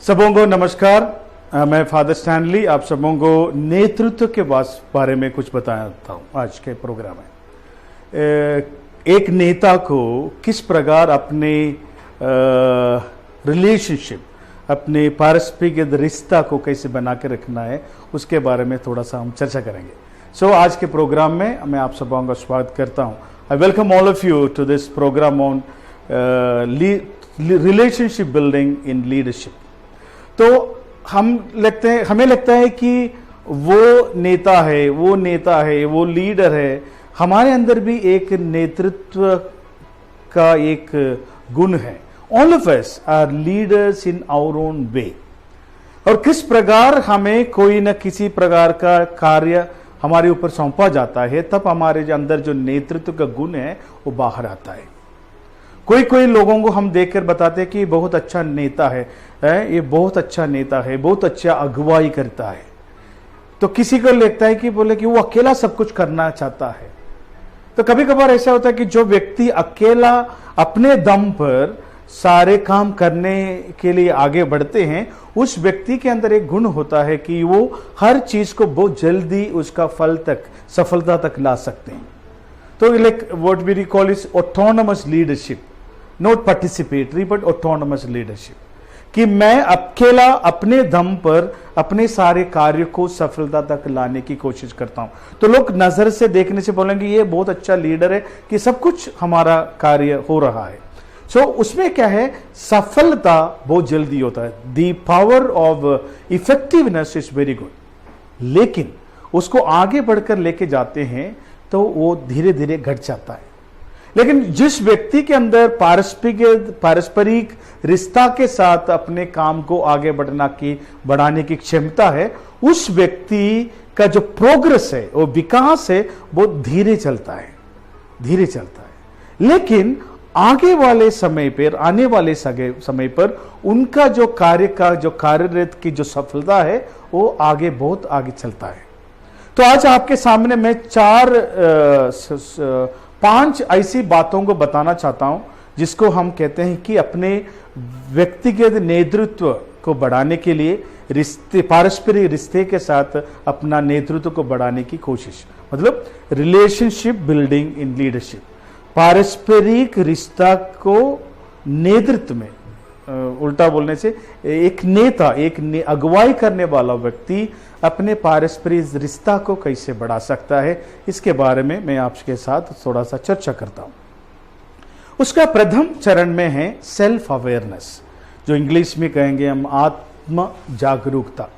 सबों को नमस्कार। मैं फादर स्टैनली आप सबों को नेतृत्व के बारे में कुछ बताता हूँ आज के प्रोग्राम में। एक नेता को किस प्रकार अपने रिलेशनशिप, अपने पारस्परिक रिश्ता को कैसे बना के रखना है, उसके बारे में थोड़ा सा हम चर्चा करेंगे। आज के प्रोग्राम में मैं आप सबों का स्वागत करता हूँ। I welcome all of you to this programme on relationship building in leadership. तो हमें लगता है कि वो नेता है, वो लीडर है। हमारे अंदर भी एक नेतृत्व का एक गुण है। All of us are leaders in our own way. और किस प्रकार हमें कोई न किसी प्रकार का कार्य हमारे ऊपर सौंपा जाता है, तब हमारे अंदर जो नेतृत्व का गुण है वो बाहर आता है। कोई लोगों को हम देखकर बताते हैं कि बहुत अच्छा नेता है, ये बहुत अच्छा नेता है, बहुत अच्छा अगुवाई करता है। तो किसी को लगता है कि बोले कि वो अकेला सब कुछ करना चाहता है। तो कभी कभार ऐसा होता है कि जो व्यक्ति अकेला अपने दम पर सारे काम करने के लिए आगे बढ़ते हैं, उस व्यक्ति के अंदर एक गुण होता है कि वो हर चीज को बहुत जल्दी उसका फल तक, सफलता तक ला सकते हैं। तो like what we call is autonomous leadership, not participatory but autonomous leadership, कि मैं अकेला अपने दम पर अपने सारे कार्य को सफलता तक लाने की कोशिश करता हूं। तो लोग नजर से देखने से बोलेंगे ये बहुत अच्छा लीडर है कि सब कुछ हमारा कार्य हो रहा है। उसमें क्या है, सफलता बहुत जल्दी होता है। The power of effectiveness is very good, लेकिन उसको आगे बढ़कर लेके जाते हैं तो वो धीरे धीरे घट जाता है। लेकिन जिस व्यक्ति के अंदर पारस्परिक रिश्ता के साथ अपने काम को आगे बढ़ाने की क्षमता है, उस व्यक्ति का जो प्रोग्रेस है, वो विकास है, वो धीरे चलता है। लेकिन आने वाले समय पर उनका जो कार्यरत की जो सफलता है वो बहुत आगे चलता है। तो आज आपके सामने मैं 5 ऐसी बातों को बताना चाहता हूं जिसको हम कहते हैं कि अपने व्यक्तिगत नेतृत्व को बढ़ाने के लिए पारस्परिक रिश्ते के साथ अपना नेतृत्व को बढ़ाने की कोशिश, मतलब रिलेशनशिप बिल्डिंग इन लीडरशिप। पारस्परिक रिश्ता को नेतृत्व में, उल्टा बोलने से एक नेता, अगुवाई करने वाला व्यक्ति अपने पारस्परिक रिश्ता को कैसे बढ़ा सकता है, इसके बारे में मैं आपके साथ थोड़ा सा चर्चा करता हूं। उसका प्रथम चरण में है सेल्फ अवेयरनेस, जो इंग्लिश में कहेंगे हम आत्म जागरूकता,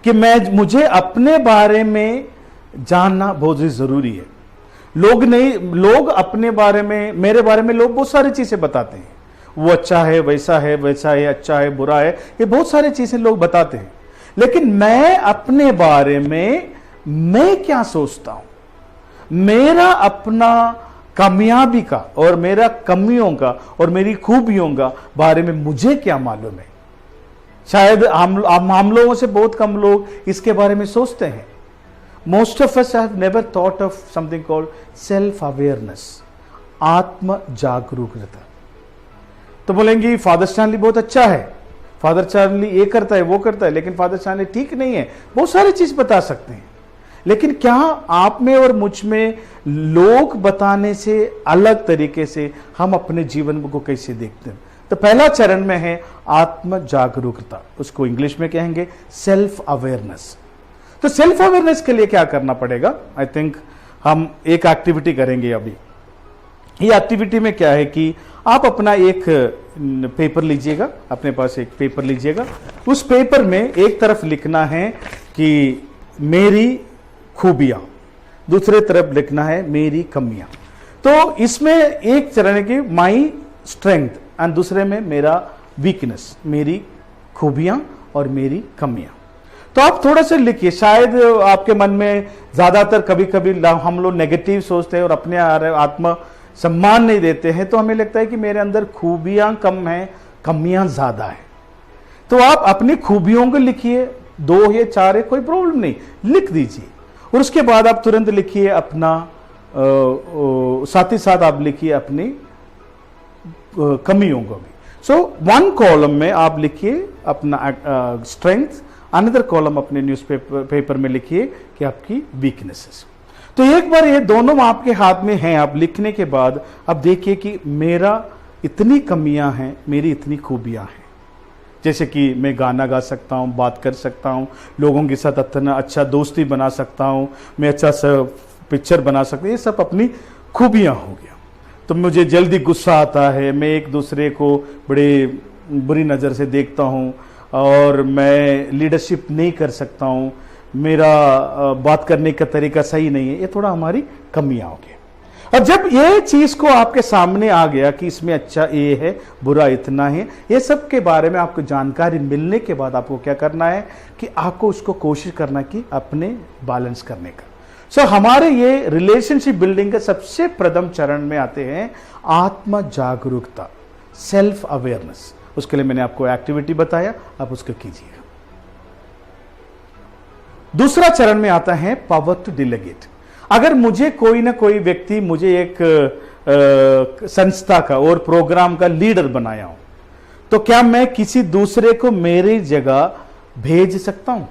कि मुझे अपने बारे में जानना बहुत ही जरूरी है। लोग अपने बारे में, मेरे बारे में लोग बहुत सारी चीजें बताते हैं। वो अच्छा है, वैसा है, अच्छा है, बुरा है, ये बहुत सारी चीजें लोग बताते हैं। लेकिन मैं अपने बारे में मैं क्या सोचता हूं, मेरा अपना कामयाबी का और मेरा कमियों का और मेरी खूबियों का बारे में मुझे क्या मालूम है। शायद हम लोगों से बहुत कम लोग इसके बारे में सोचते हैं। Most of us have never thought of something called self awareness, आत्म जागरूकता। तो बोलेंगे फादर स्टैनली बहुत अच्छा है, फादर स्टैनली ये करता है, वो करता है, लेकिन फादर स्टैनली ठीक नहीं है। बहुत सारी चीज बता सकते हैं, लेकिन क्या आप में और मुझ में लोग बताने से अलग तरीके से हम अपने जीवन को कैसे देखते हैं? तो पहला चरण में है आत्म जागरूकता, उसको इंग्लिश में कहेंगे सेल्फ अवेयरनेस। तो सेल्फ अवेयरनेस के लिए क्या करना पड़ेगा? आई थिंक हम एक एक्टिविटी करेंगे अभी। ये एक्टिविटी में क्या है कि आप अपना एक पेपर लीजिएगा, अपने पास एक पेपर लीजिएगा। उस पेपर में एक तरफ लिखना है कि मेरी खूबियां, दूसरे तरफ लिखना है मेरी कमियां। तो इसमें एक चरण है कि माई स्ट्रेंथ एंड दूसरे में मेरा वीकनेस, मेरी खूबियां और मेरी कमियां। तो आप थोड़ा सा लिखिए। शायद आपके मन में ज्यादातर कभी हम लोग नेगेटिव सोचते हैं और अपने आत्म सम्मान नहीं देते हैं, तो हमें लगता है कि मेरे अंदर खूबियां कम हैं, कमियां ज्यादा है। तो आप अपनी खूबियों को लिखिए, 2 या 4 है, कोई प्रॉब्लम नहीं, लिख दीजिए। और उसके बाद आप तुरंत लिखिए अपना, साथ ही साथ आप लिखिए अपनी कमियों को भी। सो वन कॉलम में आप लिखिए अपना स्ट्रेंथ, अनदर कॉलम अपने पेपर में लिखिए कि आपकी वीकनेसेस। तो एक बार ये दोनों आपके हाथ में हैं, आप लिखने के बाद अब देखिए कि मेरा इतनी कमियां हैं, मेरी इतनी खूबियां हैं। जैसे कि मैं गाना गा सकता हूँ, बात कर सकता हूँ, लोगों के साथ इतना अच्छा दोस्ती बना सकता हूँ, मैं अच्छा सा पिक्चर बना सकता हूँ, ये सब अपनी खूबियां हो गया। तो मुझे जल्दी गुस्सा आता है, मैं एक दूसरे को बड़े बुरी नज़र से देखता हूँ, और मैं लीडरशिप नहीं कर सकता हूँ, मेरा बात करने का तरीका सही नहीं है। ये थोड़ा हमारी कमियां हो गई। अब जब ये चीज को आपके सामने आ गया कि इसमें अच्छा ये है, बुरा इतना है, ये सब के बारे में आपको जानकारी मिलने के बाद आपको क्या करना है कि आपको उसको कोशिश करना कि अपने बैलेंस करने का। सो हमारे ये रिलेशनशिप बिल्डिंग के सबसे प्रथम चरण में आते हैं आत्म जागरूकता, सेल्फ अवेयरनेस। उसके लिए मैंने आपको एक्टिविटी बताया, आप उसको कीजिएगा। दूसरा चरण में आता है पावर टू डिलीगेट। अगर मुझे कोई ना कोई व्यक्ति मुझे एक संस्था का और प्रोग्राम का लीडर बनाया हो, तो क्या मैं किसी दूसरे को मेरी जगह भेज सकता हूं?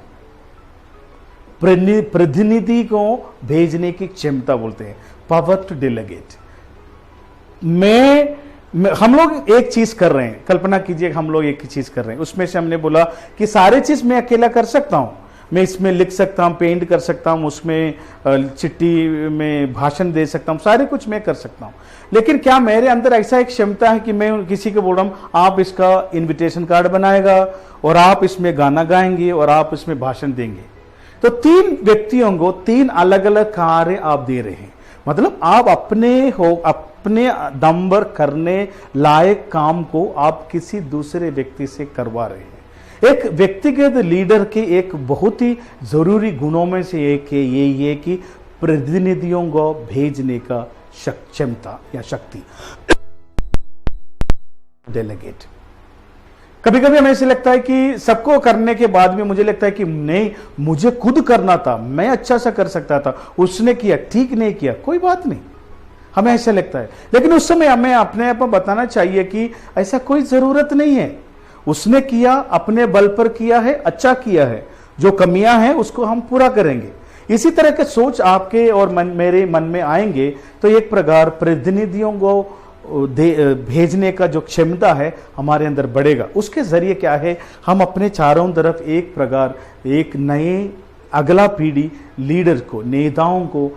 प्रतिनिधि को भेजने की क्षमता बोलते हैं पावर टू डिलीगेट। हम लोग एक चीज कर रहे हैं, कल्पना कीजिए हम लोग एक चीज कर रहे हैं, उसमें से हमने बोला कि सारे चीज मैं अकेला कर सकता हूं, मैं इसमें लिख सकता हूं, पेंट कर सकता हूं, उसमें चिट्ठी में भाषण दे सकता हूं, सारे कुछ मैं कर सकता हूं। लेकिन क्या मेरे अंदर ऐसा एक क्षमता है कि मैं किसी को बोल रहा हूं आप इसका इनविटेशन कार्ड बनाएगा और आप इसमें गाना गाएंगे और आप इसमें भाषण देंगे? तो 3 व्यक्तियों को 3 अलग अलग कार्य आप दे रहे हैं। मतलब आप अपने दम पर करने लायक काम को आप किसी दूसरे व्यक्ति से करवा रहे हैं। एक व्यक्तिगत लीडर के एक बहुत ही जरूरी गुणों में से एक है ये कि प्रतिनिधियों को भेजने का क्षमता या शक्ति, डेलीगेट। कभी कभी हमें ऐसे लगता है कि सबको करने के बाद में मुझे लगता है कि नहीं, मुझे खुद करना था, मैं अच्छा सा कर सकता था, उसने किया, ठीक नहीं किया, कोई बात नहीं, हमें ऐसा लगता है। लेकिन उस समय हमें अपने आप को बताना चाहिए कि ऐसा कोई जरूरत नहीं है। उसने किया, अपने बल पर किया है, अच्छा किया है, जो कमियां हैं उसको हम पूरा करेंगे। इसी तरह के सोच आपके और मेरे मन में आएंगे तो एक प्रकार प्रतिनिधियों को भेजने का जो क्षमता है हमारे अंदर बढ़ेगा। उसके जरिए क्या है, हम अपने चारों तरफ एक प्रकार एक नए अगला पीढ़ी लीडर को, नेताओं को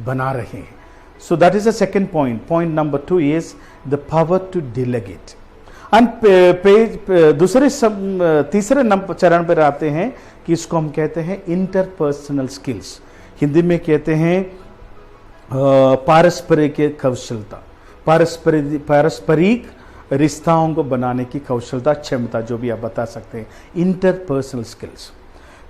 बना रहे हैं। So that is the second point. Point number 2 is the power to delegate. तीसरे चरण पर आते हैं कि इसको हम कहते हैं इंटरपर्सनल स्किल्स, हिंदी में कहते हैं पारस्परिक कौशलता, पारस्परिक रिश्ताओं को बनाने की कौशलता, क्षमता, जो भी आप बता सकते हैं, इंटरपर्सनल स्किल्स।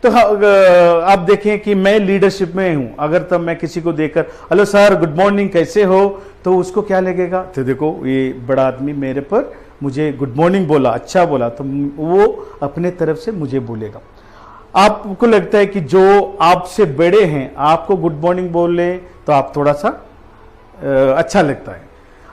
तो आप देखें कि मैं लीडरशिप में हूं, अगर तब मैं किसी को देखकर हेलो सर गुड मॉर्निंग कैसे हो, तो उसको क्या लगेगा, तो देखो ये बड़ा आदमी मेरे पर मुझे गुड मॉर्निंग बोला, अच्छा बोला, तो वो अपने तरफ से मुझे बोलेगा। आपको लगता है कि जो आपसे बड़े हैं आपको गुड मॉर्निंग बोल ले तो आप थोड़ा सा अच्छा लगता है।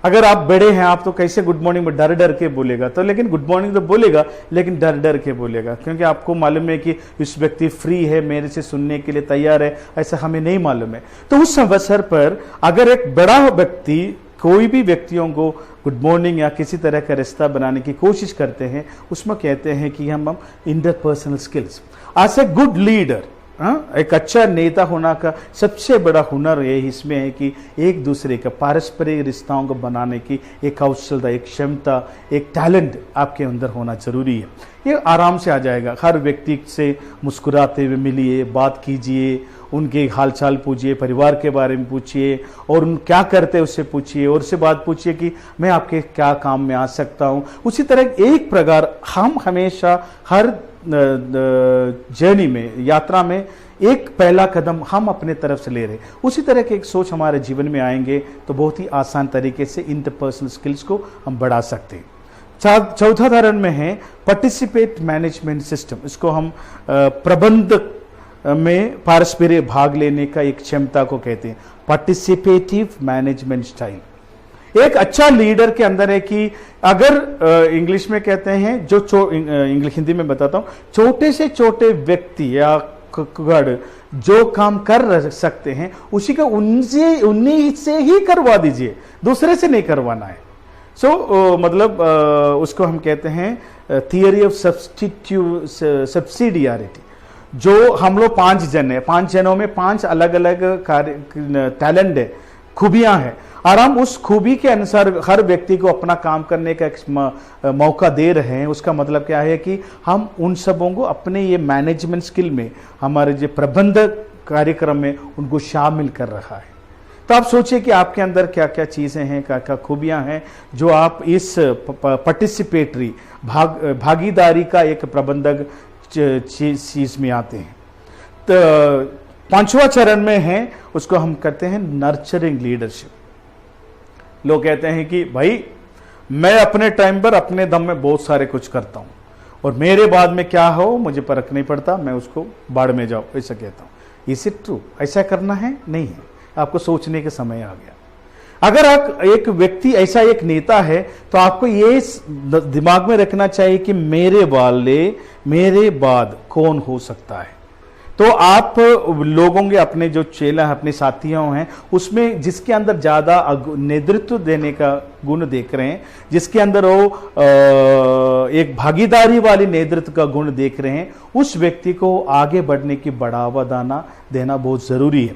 अगर आप बड़े हैं आप तो कैसे गुड मॉर्निंग में डर डर के बोलेगा, तो लेकिन गुड मॉर्निंग तो बोलेगा लेकिन डर डर के बोलेगा, क्योंकि आपको मालूम है कि इस व्यक्ति फ्री है, मेरे से सुनने के लिए तैयार है, ऐसा हमें नहीं मालूम है। तो उस अवसर पर अगर एक बड़ा व्यक्ति कोई भी व्यक्तियों को गुड मॉर्निंग या किसी तरह का रिश्ता बनाने की कोशिश करते हैं, उसमें कहते हैं कि हम interpersonal skills. As a good leader, एक अच्छा नेता होना का सबसे बड़ा हुनर ये इसमें है कि एक दूसरे का पारस्परिक रिश्ताओं को बनाने की एक कौशलता, एक क्षमता, एक टैलेंट आपके अंदर होना जरूरी है। ये आराम से आ जाएगा। हर व्यक्ति से मुस्कुराते हुए मिलिए, बात कीजिए, उनके हालचाल पूछिए, परिवार के बारे में पूछिए, और उन क्या करते हैं उससे पूछिए, और उससे बात पूछिए कि मैं आपके क्या काम में आ सकता हूँ। उसी तरह एक प्रकार हम हमेशा हर जर्नी में, यात्रा में एक पहला कदम हम अपने तरफ से ले रहे, उसी तरह की एक सोच हमारे जीवन में आएंगे तो बहुत ही आसान तरीके से इंटरपर्सनल स्किल्स को हम बढ़ा सकते हैं। चौथा चरण में है पार्टिसिपेट मैनेजमेंट सिस्टम। इसको हम प्रबंधक में पारस्परिक भाग लेने का एक क्षमता को कहते हैं, पार्टिसिपेटिव मैनेजमेंट स्टाइल। एक अच्छा लीडर के अंदर है कि अगर इंग्लिश में कहते हैं इंग्लिश हिंदी में बताता हूं, छोटे से छोटे व्यक्ति या गढ़ जो काम कर सकते हैं उसी का उन्हीं से ही करवा दीजिए, दूसरे से नहीं करवाना है। मतलब उसको हम कहते हैं थियरी ऑफ सब्सिडियरिटी। जो हम लोग 5 जन है, 5 जनों में 5 अलग अलग टैलेंट है, खूबियां हैं, और हम उस खूबी के अनुसार हर व्यक्ति को अपना काम करने का एक मौका दे रहे हैं। उसका मतलब क्या है कि हम उन सबों को अपने ये मैनेजमेंट स्किल में, हमारे जो प्रबंधक कार्यक्रम में उनको शामिल कर रहा है। तो आप सोचिए कि आपके अंदर क्या क्या चीजें हैं, क्या क्या खूबियां हैं जो आप इस पार्टिसिपेटरी भागीदारी का एक प्रबंधक चीज में आते हैं। तो 5वां चरण में है, उसको हम कहते हैं नर्चरिंग लीडरशिप। लोग कहते हैं कि भाई मैं अपने टाइम पर अपने दम में बहुत सारे कुछ करता हूं और मेरे बाद में क्या हो मुझे फर्क नहीं पड़ता, मैं उसको बाढ़ में जाओ, ऐसा कहता हूं। Is it true? ऐसा करना है? नहीं है। आपको सोचने के समय आ गया। अगर आप एक व्यक्ति ऐसा एक नेता है तो आपको ये दिमाग में रखना चाहिए कि मेरे बाद कौन हो सकता है। तो आप लोगों के अपने जो चेला है, अपने साथियों हैं, उसमें जिसके अंदर ज्यादा नेतृत्व देने का गुण देख रहे हैं, जिसके अंदर वो एक भागीदारी वाली नेतृत्व का गुण देख रहे हैं, उस व्यक्ति को आगे बढ़ने की बढ़ावा देना बहुत जरूरी है।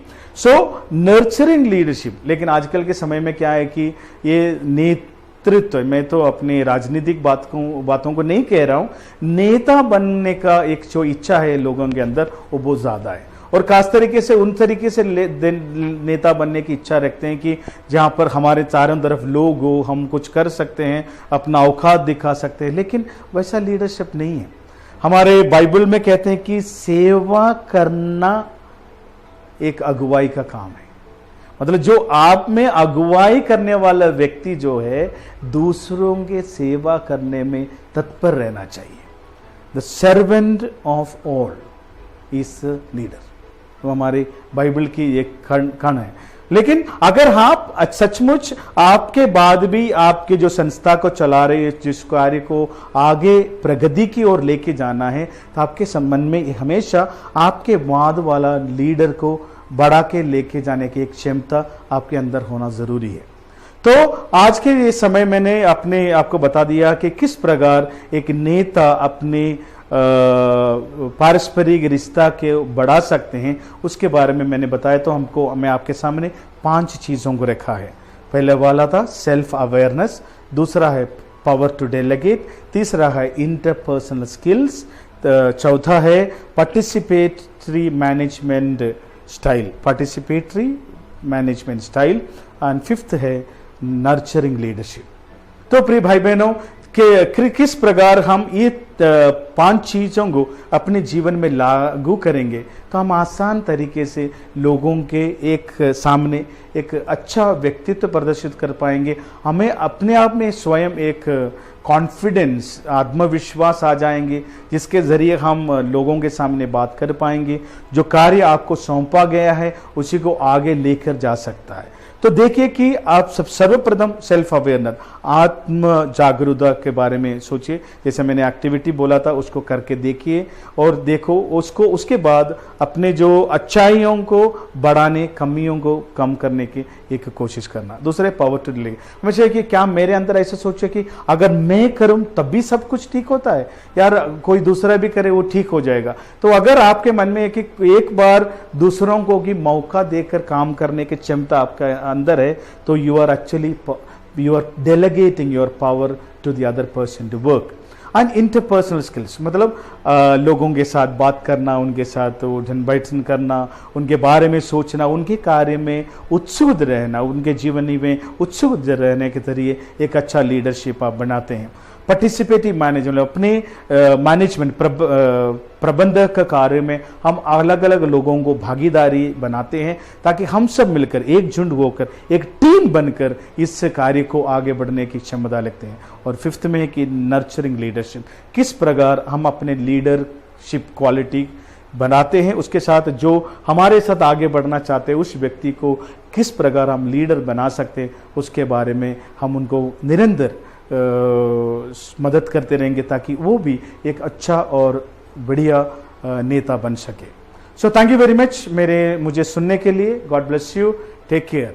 Nurturing leadership. लेकिन आजकल के समय में क्या है कि ये नेतृत्व, मैं तो अपने राजनीतिक बातों को नहीं कह रहा हूं, नेता बनने का एक जो इच्छा है लोगों के अंदर वो बहुत ज्यादा है, और खास तरीके से उन तरीके से नेता बनने की इच्छा रखते हैं कि जहां पर हमारे चारों तरफ लोग हो, हम कुछ कर सकते हैं, अपना औकात दिखा सकते हैं। लेकिन वैसा लीडरशिप नहीं है। हमारे बाइबल में कहते हैं कि सेवा करना एक अगुवाई का काम है। मतलब जो आप में अगुवाई करने वाला व्यक्ति जो है, दूसरों के सेवा करने में तत्पर रहना चाहिए। The servant of all is leader, तो हमारी बाइबल की एक खंड है। लेकिन अगर आप सचमुच आपके बाद भी आपके जो संस्था को चला रहे हैं, जिस कार्य को आगे प्रगति की ओर लेके जाना है, तो आपके संबंध में हमेशा आपके बाद वाला लीडर को बढ़ा के लेके जाने की एक क्षमता आपके अंदर होना जरूरी है। तो आज के ये समय मैंने अपने आपको बता दिया कि किस प्रकार एक नेता अपने पारस्परिक रिश्ता के बढ़ा सकते हैं, उसके बारे में मैंने बताया। तो मैं आपके सामने 5 चीजों को रखा है। पहले वाला था सेल्फ अवेयरनेस, दूसरा है पावर टू डेलीगेट, तीसरा है इंटरपर्सनल स्किल्स, चौथा है participatory management style, and 5th है नर्चरिंग लीडरशिप। तो प्रिय भाई बहनों, किस प्रकार हम ये 5 चीजों को अपने जीवन में लागू करेंगे तो हम आसान तरीके से लोगों के एक सामने एक अच्छा व्यक्तित्व प्रदर्शित कर पाएंगे। हमें अपने आप में स्वयं एक कॉन्फिडेंस, आत्मविश्वास आ जाएंगे, जिसके जरिए हम लोगों के सामने बात कर पाएंगे। जो कार्य आपको सौंपा गया है उसी को आगे लेकर जा सकता है। तो देखिए कि आप सर्वप्रथम सेल्फ अवेयरनेस, आत्म जागरूकता के बारे में सोचिए। जैसे मैंने एक्टिविटी बोला था उसको करके देखिए और देखो उसको, उसके बाद अपने जो अच्छाइयों को बढ़ाने, कमियों को कम करने की एक कोशिश करना। दूसरे पावर टू डेलीगेट, हमेशा कि क्या मेरे अंदर ऐसा सोचे कि अगर मैं करूं तब भी सब कुछ ठीक होता है, यार कोई दूसरा भी करे वो ठीक हो जाएगा। तो अगर आपके मन में है कि एक बार दूसरों को की मौका देकर काम करने की क्षमता आपका अंदर है, तो you are delegating your power to the other person to work. And interpersonal skills मतलब लोगों के साथ बात करना, उनके साथ उठन बैठन करना, उनके बारे में सोचना, उनके कार्य में उत्सुक रहना, उनके जीवन में उत्सुक रहने के जरिए एक अच्छा लीडरशिप आप बनाते हैं। पार्टिसिपेटिव मैनेजमेंट, अपने मैनेजमेंट प्रबंधक कार्य में हम अलग अलग लोगों को भागीदारी बनाते हैं ताकि हम सब मिलकर एकजुट होकर एक टीम बनकर इस कार्य को आगे बढ़ने की क्षमता रखते हैं। और 5th में है कि नर्चरिंग लीडरशिप, किस प्रकार हम अपने लीडरशिप क्वालिटी बनाते हैं, उसके साथ जो हमारे साथ आगे बढ़ना चाहते हैं उस व्यक्ति को किस प्रकार हम लीडर बना सकते हैं, उसके बारे में हम उनको निरंतर मदद करते रहेंगे ताकि वो भी एक अच्छा और बढ़िया नेता बन सके। So thank you very much मुझे सुनने के लिए। God bless you, take care.